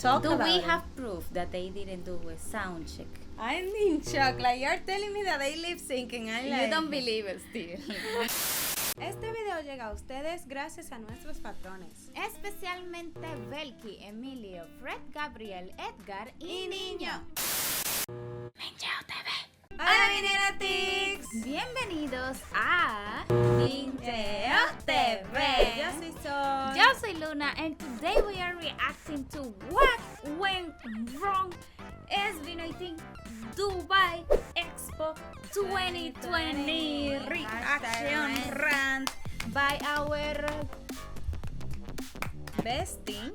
Do we have proof that they didn't do a sound check? I'm in shock. Like, you're telling me that they lip syncing. You don't believe it still. Este video llega a ustedes gracias a nuestros patrones. Especialmente Belki, Emilio, Fred, Gabriel, Edgar y Niño. Minyeo TV. Hola, Latinas. Bienvenidos a Minyeo TV. Yo soy Sol. Yo soy Luna, and today we are reacting to what went wrong SB19 Dubai Expo 2020 reaction rant by our bestie.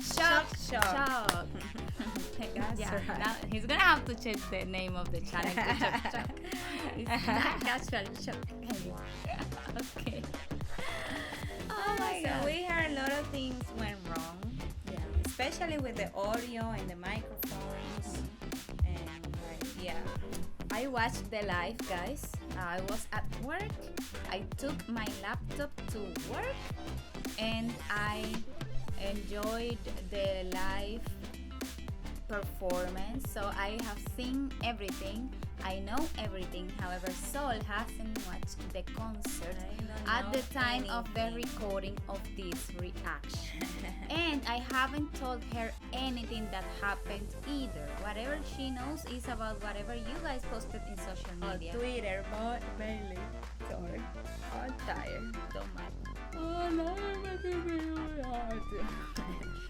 Shock. Yeah, now he's gonna have to change the name of the channel to Shock. It's not casual shock. Okay. Oh my god. We heard a lot of things went wrong. Yeah. Especially with the audio and the microphones. And like, yeah. I watched the live, guys. I was at work. I took my laptop to work and I enjoyed the live performance. So I have seen everything. I know everything. However, Sol hasn't watched the concert at the time of the recording of this reaction. And I haven't told her anything that happened either. Whatever she knows is about whatever you guys posted in social media. On Twitter, but mainly. Sorry. I'm tired. Don't mind. Oh no,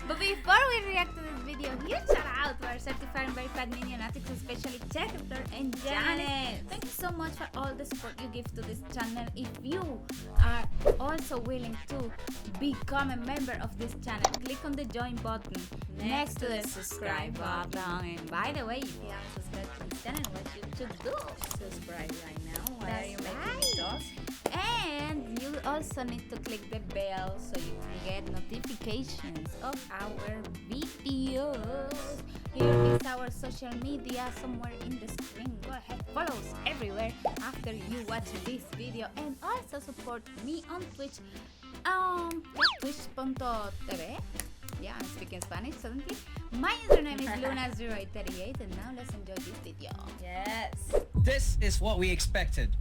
But before we react to this video, huge shout out to our certified and verified Minionatics, especially Checkerter and Janet. Thank you so much for all the support you give to this channel. If you are also willing to become a member of this channel, click on the join button next to the subscribe button. And by the way, if you haven't subscribed to this channel, what you should do? Subscribe right now. Why That's are you making right. And you also need to click the bell so you can get notifications of our videos. Here is our social media somewhere in the screen. Go ahead, follow us everywhere after you watch this video, and also support me on Twitch. Twitch.tv. Yeah, I'm speaking Spanish suddenly. My username is Luna0838, and now let's enjoy this video. Yes. This is what we expected.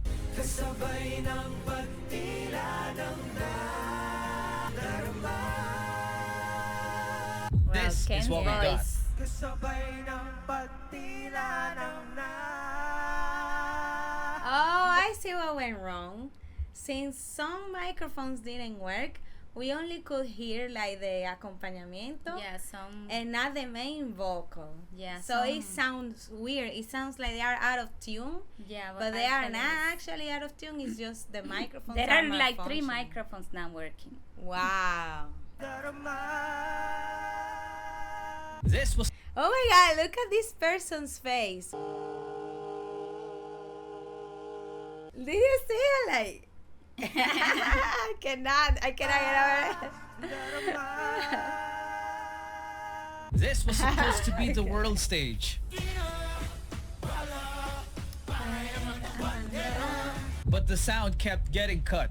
Well, This is what we got. Oh, I see what went wrong. Since some microphones didn't work, we only could hear like the acompañamiento Yeah, some. and not the main vocal. Yeah, So it some- sounds weird. It sounds like they are out of tune, Yeah, but they are not actually out of tune. It's just the microphones. There are not like 3 functioning. microphones not working. Wow. This was Oh my god, look at this person's face. Did you see it? Like, I cannot get over it. this was supposed to be the world stage. But the sound kept getting cut.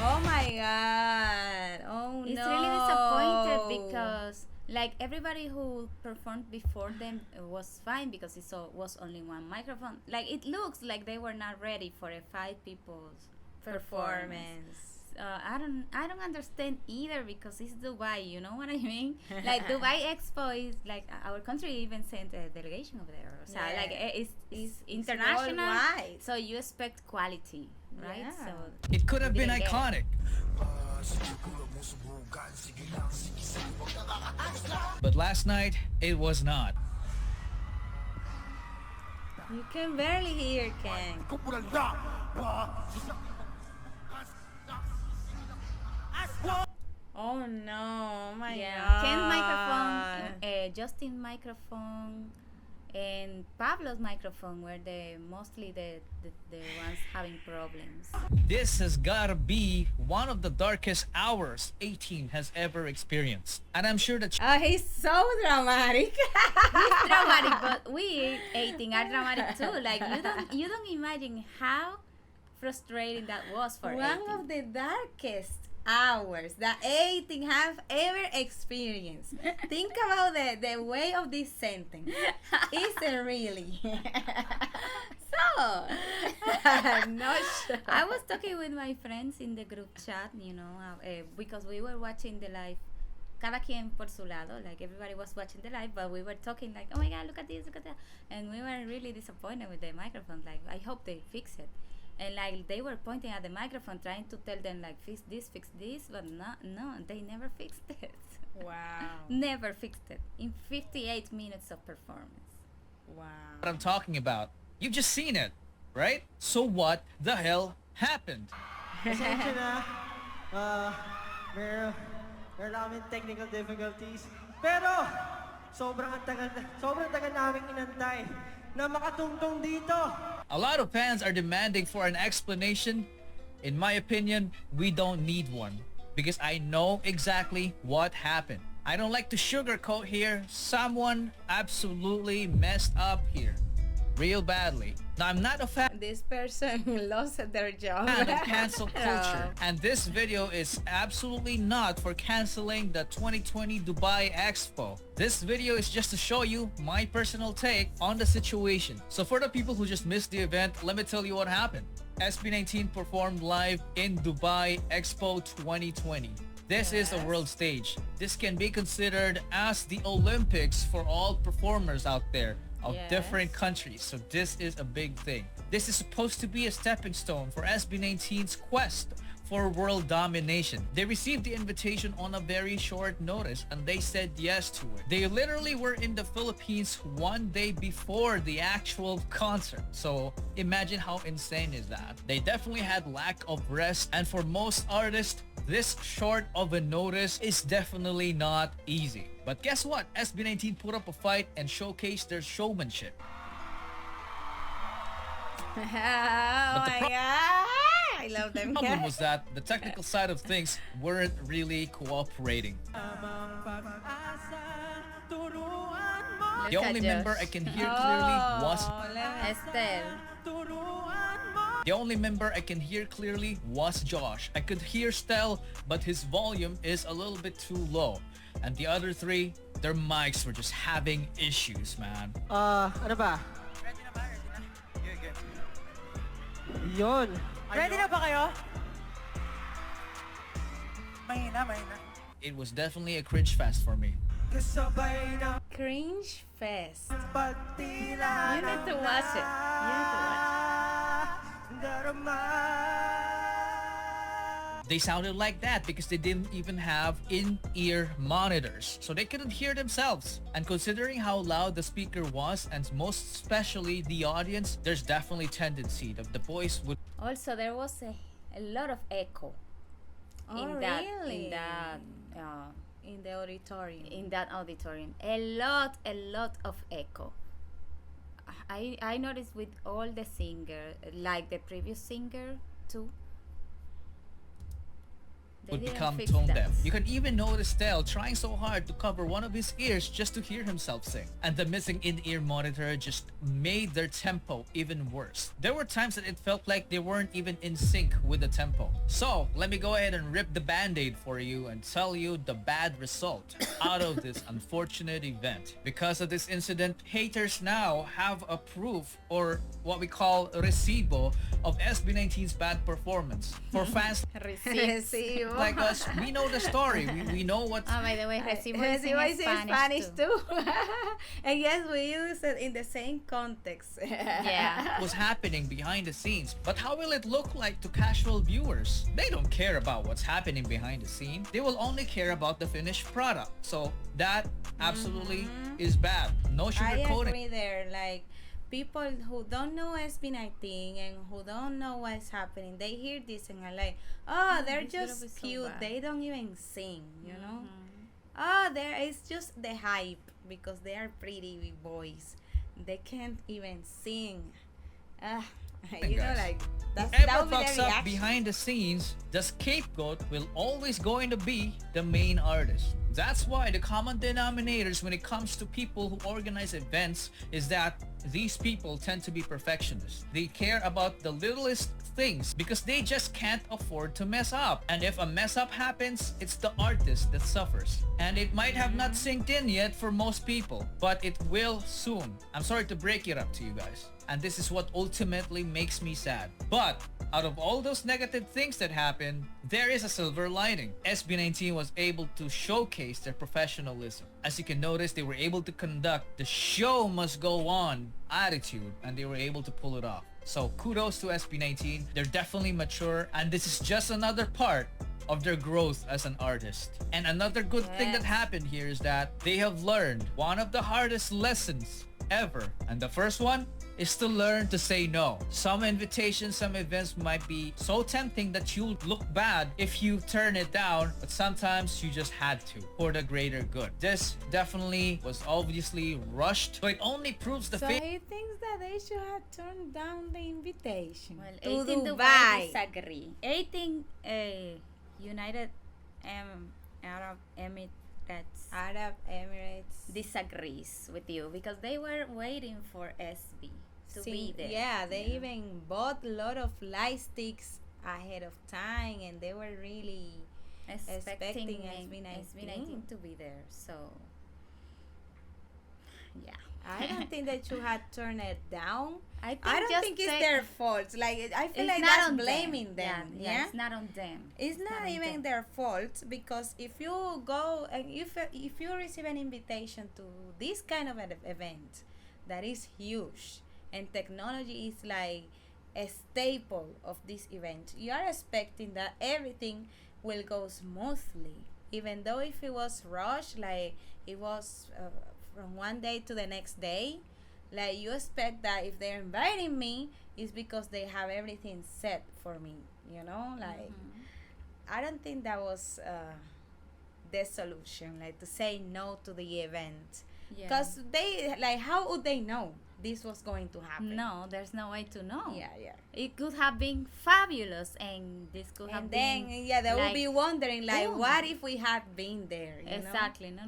Oh my god. Oh It's no. really disappointed because like everybody who performed before them was fine because it was only one microphone. Like it looks like they were not ready for a 5 people's performance. I don't understand either because it's Dubai, you know what I mean? Like Dubai Expo is like our country even sent a delegation over there. So Yeah. like it's international, worldwide. so you expect quality, right? Yeah. So It could have been Didn't get it. iconic. But last night, it was not. You can barely hear Ken. Oh no, oh my god. Ken's microphone, Justin's microphone, and Pablo's microphone were mostly the ones having problems. This has gotta be one of the darkest hours 18 has ever experienced. And I'm sure that Oh, he's so dramatic. He's dramatic, but we 18 are dramatic too. Like you don't imagine how frustrating that was for One 18. of the darkest hours that 18 have ever experienced. Think about the way of this sentence. Is it really? So, I'm not sure. I was talking with my friends in the group chat, because we were watching the live, cada quien por su lado, like everybody was watching the live, but we were talking like, oh my god, look at this, look at that, and we were really disappointed with the microphone. Like, I hope they fix it, and like they were pointing at the microphone, trying to tell them like fix this, but no, they never fixed it. Wow. Never fixed it in 58 minutes of performance. Wow. What I'm talking about. You've just seen it, right? So what the hell happened? Pasensya na. Meron namin technical difficulties. Pero, sobrang tagal namin inantay na makatungtong dito. A lot of fans are demanding for an explanation. In my opinion, we don't need one because I know exactly what happened. I don't like to sugarcoat here. Someone absolutely messed up here. Real badly. Now, I'm not a fan This person lost their job. of cancel culture, and this video is absolutely not for canceling the 2020 Dubai Expo. This video is just to show you my personal take on the situation. So for the people who just missed the event, let me tell you what happened. SB19 performed live in Dubai Expo 2020. This is a world stage. This can be considered as the Olympics for all performers out there of different countries. So this is a big thing. This is supposed to be a stepping stone for SB19's quest for world domination. They received the invitation on a very short notice and they said yes to it. They literally were in the Philippines one day before the actual concert. So imagine how insane is that. They definitely had lack of rest, and for most artists, this short of a notice is definitely not easy. But guess what? SB19 put up a fight and showcased their showmanship. Oh my god. I love them. The problem was that the technical side of things weren't really cooperating. The only member I can hear clearly was Estelle. The only member I can hear clearly was Josh. I could hear Stel, but his volume is a little bit too low. And the other three, their mics were just having issues, man. Ano ba? Ready na ba? Ready na? Yeah, good. Yun. Ready na ba kayo? Mahina. It was definitely a cringe fest for me. Kasabay na Cringe Fest. patila. You need to watch it. You need to watch it. They sounded like that because they didn't even have in-ear monitors, so they couldn't hear themselves. And considering how loud the speaker was, and most especially the audience, there's definitely tendency that the voice would Also, there was a lot of echo Oh, in really? the auditorium. In In that auditorium, a lot of echo. I noticed with all the singer, like the previous singer too. They would didn't become fix tone that. deaf. You can even notice Stel trying so hard to cover one of his ears just to hear himself sing. And the missing in-ear monitor just made their tempo even worse. There were times that it felt like they weren't even in sync with the tempo. So, let me go ahead and rip the band-aid for you and tell you the bad result out of this unfortunate event. Because of this incident, haters now have a proof, or what we call recibo, of SB19's bad performance. For fans Receipts. like us, we know the story. We know what Oh, by the way, recibo is Recibo in is in Spanish too. And yes, we use it in the same context. Yeah. was happening behind the scenes. But how will it look like to casual viewers? They don't care about what's happening behind the scene. They will only care about the finished product. So that absolutely is bad. No I sugarcoating. agree there. Like, people who don't know SB19 and who don't know what's happening, they hear this and are like, oh, they're this gonna be just so cute. bad. They don't even sing, you know? Oh, there is just the hype because they are pretty boys. They can't even sing. You know, Guys, like, that Whoever would be fucks their up reaction. behind the scenes, the scapegoat will always going to be the main artist. That's why the common denominators when it comes to people who organize events is that these people tend to be perfectionists. They care about the littlest things because they just can't afford to mess up. And if a mess up happens, it's the artist that suffers. And it might have not sinked in yet for most people, but it will soon. I'm sorry to break it up to you guys. And this is what ultimately makes me sad. But out of all those negative things that happened, there is a silver lining. SB19 was able to showcase their professionalism. As you can notice, they were able to conduct the show must go on attitude, and they were able to pull it off. So kudos to SB19. They're definitely mature, and this is just another part of their growth as an artist. And another good thing that happened here is that they have learned one of the hardest lessons ever. And the first one is to learn to say no. Some invitations, some events might be so tempting that you'll look bad if you turn it down, but sometimes you just had to for the greater good. This definitely was obviously rushed, but it only proves the So fact. he thinks that they should have turned down the invitation Well, to 18 Dubai. Dubai disagree. 18 United Arab Emirates Arab Emirates disagrees with you because they were waiting for SB to be there. Yeah, they you know? even bought a lot of light sticks ahead of time, and they were really expecting SB19. SB19 to be there. So yeah, I don't think that you had turned it down. I don't just think it's say- their fault. Like, I feel it's like not that's on blaming them. Yeah, it's not on them. It's not on even them. their fault, because if you go and if you receive an invitation to this kind of an event that is huge, and technology is like a staple of this event, you are expecting that everything will go smoothly, even though if it was rushed, like it was from one day to the next day. Like, you expect that if they're inviting me, it's because they have everything set for me, you know? Like, I don't think that was the solution, like to say no to the event. Yeah. Because they, like, how would they know this was going to happen? No, there's no way to know. Yeah. It could have been fabulous, and this could have And been. then, yeah, they will like, be wondering, like, boom. what if we had been there, you know? Exactly. No.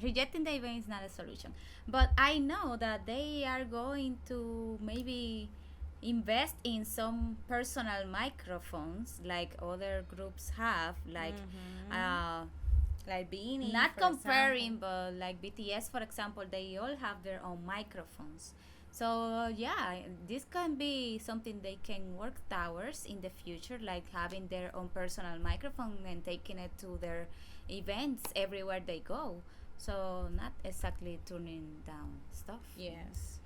Rejecting the event is not a solution. But I know that they are going to maybe invest in some personal microphones like other groups have, like Like Beanie, not for comparing, example. but like BTS, for example, they all have their own microphones. So yeah, this can be something they can work towards in the future, like having their own personal microphone and taking it to their events everywhere they go. So not exactly turning down stuff. Yes.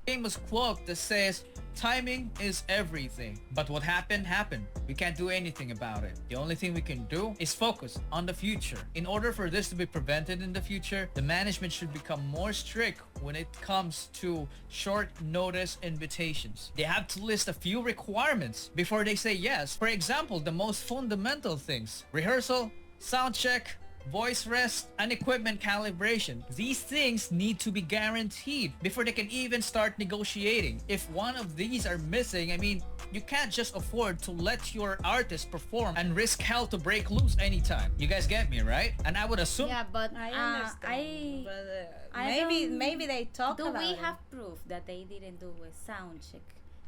Famous quote that says, timing is everything. But what happened, happened. We can't do anything about it. The only thing we can do is focus on the future. In order for this to be prevented in the future, the management should become more strict when it comes to short notice invitations. They have to list a few requirements before they say yes. For example, the most fundamental things: rehearsal, sound check, voice rest, and equipment calibration. These things need to be guaranteed before they can even start negotiating. If one of these are missing, I mean, you can't just afford to let your artist perform and risk hell to break loose anytime. You guys get me, right? And I would assume Yeah, but I understand. But I maybe they talk do about we it. have proof that they didn't do a sound check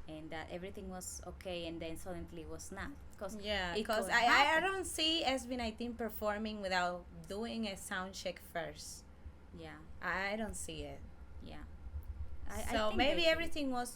and that everything was okay and then suddenly was not? Because Yeah, it because could I happen. don't see SB19 performing without doing a sound check first. Yeah, I don't see it. yeah. So think maybe they did. everything was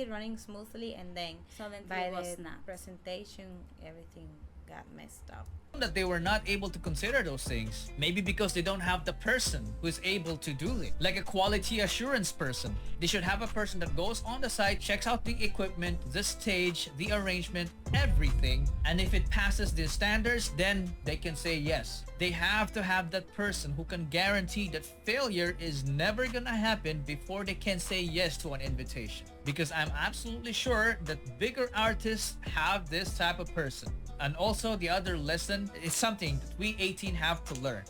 running smoothly, and then Suddenly by was the not. presentation, everything got messed up. that they were not able to consider those things. Maybe because they don't have the person who is able to do it. Like a quality assurance person. They should have a person that goes on the site, checks out the equipment, the stage, the arrangement, everything. And if it passes the standards, then they can say yes. They have to have that person who can guarantee that failure is never gonna happen before they can say yes to an invitation. Because I'm absolutely sure that bigger artists have this type of person. And also the other lesson is something that we 18 have to learn.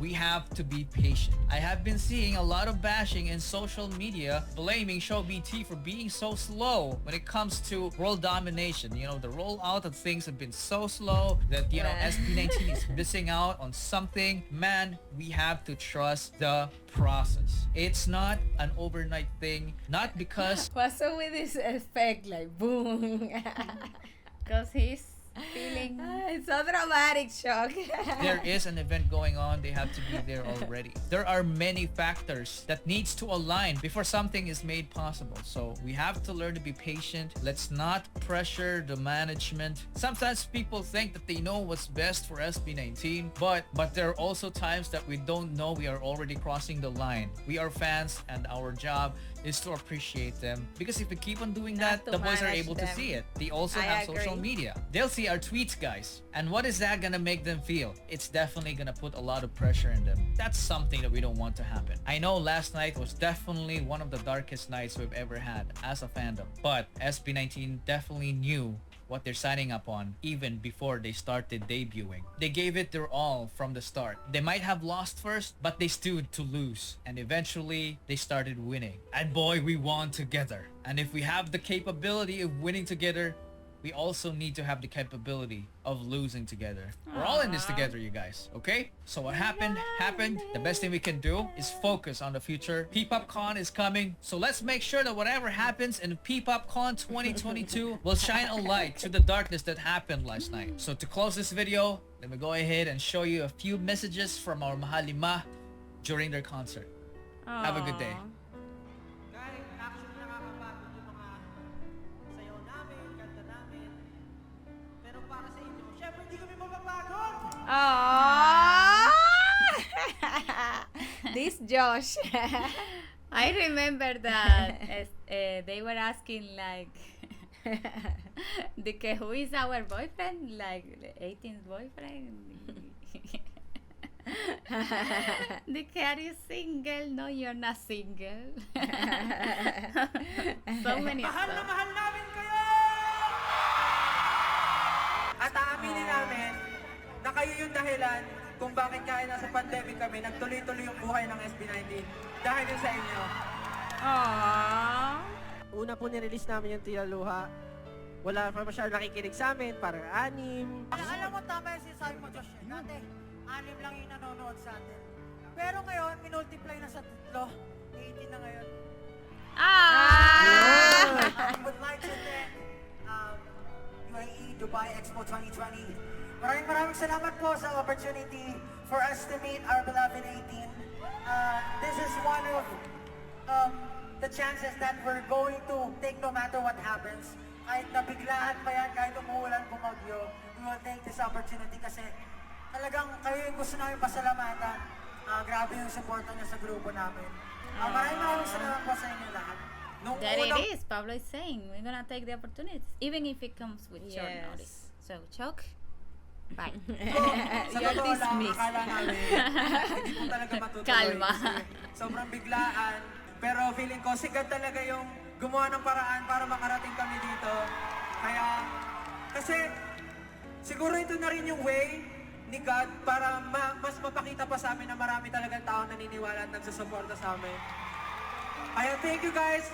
we have to be patient. I have been seeing a lot of bashing in social media blaming Show BT for being so slow when it comes to world domination. You know, the rollout of things have been so slow that, you know, SB19 is missing out on something. Man, we have to trust the process. It's not an overnight thing, not because What's up with this effect, like boom? Because he's feeling... It's so dramatic, shock. there is an event going on, they have to be there already. There are many factors that needs to align before something is made possible. So we have to learn to be patient. Let's not pressure the management. Sometimes people think that they know what's best for SB19, but there are also times that we don't know we are already crossing the line. We are fans and our job is to appreciate them, because if we keep on doing that, to the boys are manage able to them. see it. They also I have social agree. media. They'll see our tweets, guys. And what is that gonna make them feel? It's definitely gonna put a lot of pressure in them. That's something that we don't want to happen. I know last night was definitely one of the darkest nights we've ever had as a fandom, but SB19 definitely knew what they're signing up on even before they started debuting. They gave it their all from the start. They might have lost first, but they stood to lose, and eventually they started winning. And boy, we won together. And if we have the capability of winning together, we also need to have the capability of losing together. We're all in this together, you guys, okay? So what happened. The best thing we can do is focus on the future. P-PopCon is coming, so let's make sure that whatever happens in P-PopCon 2022 will shine a light to the darkness that happened last night. So to close this video, let me go ahead and show you a few messages from our Mahalima during their concert. Have a good day. Kahit actually nakakapagod yung mga sayaw namin, kanta namin. Pero para sa inyo, syempre hindi kami mapapagod! Aww. This Josh. I remember that they were asking like, who is our boyfriend? Like 18's boyfriend? Are you single? No, you're not single. So many Mahal na stuff. mahal namin kayo! At aaminin namin na kayo yung dahilan kung bakit kahit nasa pandemic kami, nagtuloy-tuloy yung buhay ng SB19. Dahil yun sa inyo. Aww. Una po nirelease namin yung Tila Luha. Wala pa masyadong nakikinig sa amin, parang anim. Alam mo, tama yung sinasabi mo, Josh. Dati, 6 lang yung nanonood sa atin. Pero ngayon, minultiply na sa 3. 18 na ngayon. I would like to thank UAE Dubai Expo 2020. Maraming salamat po sa opportunity for us to meet our beloved 18. This is one of the chances that we're going to take no matter what happens. Kahit nabiglaan pa yan, kahit umuulan, bumagyo, we will take this opportunity kasi talagang kayo yung gusto namin pasalamatan. Grabe yung support niyo sa grupo namin. Maraming salamat po sa inyo lahat. Nung There unang- it is. Pablo is saying we're gonna take the opportunities, even if it comes with short Yes. notice. So, Choke, bye. Sa You're totoo lang, dismissed. akala namin, hindi po talaga matutuloy. Kalma. Kasi sobrang biglaan. Pero feeling ko, sikat talaga yung gumawa ng paraan para makarating kami dito. Kaya, kasi siguro ito na rin yung way ni God para mas mapakita pa sa amin na marami talagang tao naniniwala at nagsusuporta sa amin. Kaya thank you guys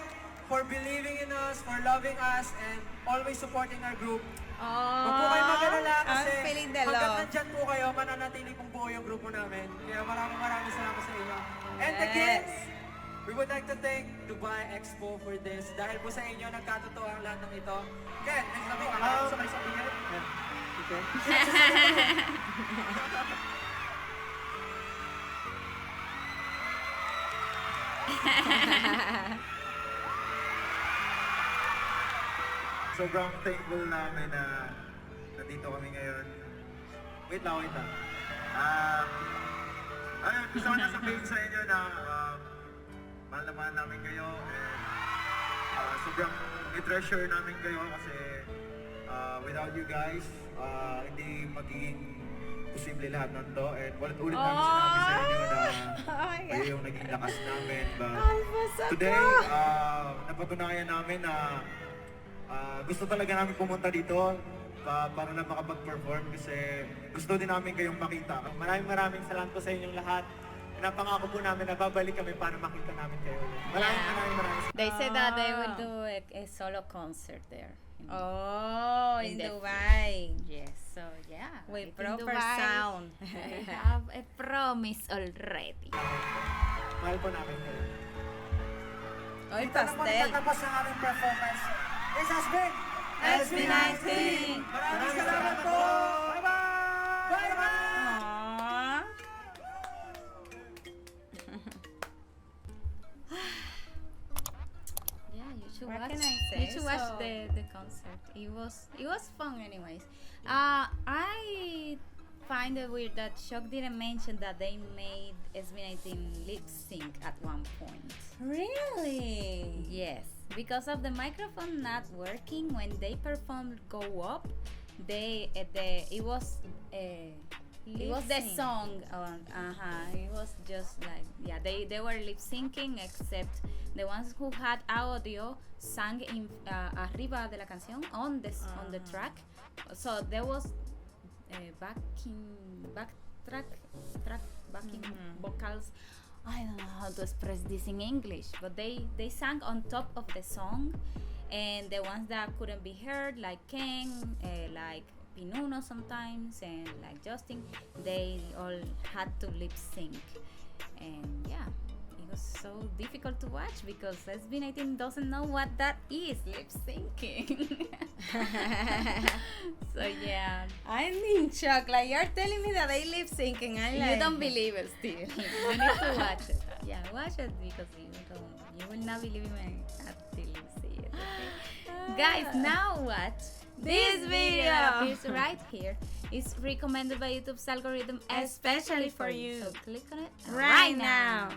for believing in us, for loving us, and always supporting our group. Huwag po kayo mag-alala kasi I'm feeling the hanggang love. nandyan po kayo, mananatili pong buo yung grupo namin. Kaya maraming salamat sa inyo. And again, we would like to thank Dubai Expo for this. Dahil po sa inyo, nagkatotoo ang lahat ng ito. Ken, next na po, alam sa may sabihin. Okay. Sobrang thankful namin na nandito kami ngayon. Wait lang. Ayun, gusto ko na sabihin sa inyo na mahal na mahal namin kayo and sobrang i-treasure namin kayo kasi without you guys, hindi magiging posible lahat ng to and ulit namin sinabi sa inyo na kayo yung naging lakas namin. But today, napatunayan namin na gusto talaga namin pumunta dito para na makapag-perform kasi gusto din namin kayong makita. Maraming salamat po sa inyong lahat. Napangako po namin na babalik kami para makita namin kayo. Maraming. They said that they will do a solo concert there. Oh, in the- Dubai. Yes, so yeah. With it's in proper Dubai. sound. We have a promise already. Mahal po namin kayo. Oy, Dito na po pastel. natatapos ang aming performance. This has been SB19. Maraming salamat po! Bye-bye! Bye-bye! Aww. Yeah, you should What watch. can I say? You should watch So- the concert. It was fun, anyways. I find it weird that Shock didn't mention that they made SB19 lip sync at one point. Really? Yes, because of the microphone not working when they performed "Go Up," it was the Lip-sync. song. It was just like they were lip syncing, except the ones who had audio sang in arriba de la canción on the track. So there was backing vocals. I don't know how to express this in English, but they sang on top of the song, and the ones that couldn't be heard, like Ken, like Pinuno sometimes, and like Justin, they all had to lip sync, and yeah, it was so difficult to watch because SB19 doesn't know what that is, lip syncing. So yeah. I'm in shock. Like, you're telling me that they lip syncing. I'm like, You don't believe it still. You need to watch it. Yeah, watch it because you will not believe me until you see it. Okay? Guys, now watch this video that appears right here. It's recommended by YouTube's algorithm especially for you. So click on it right now.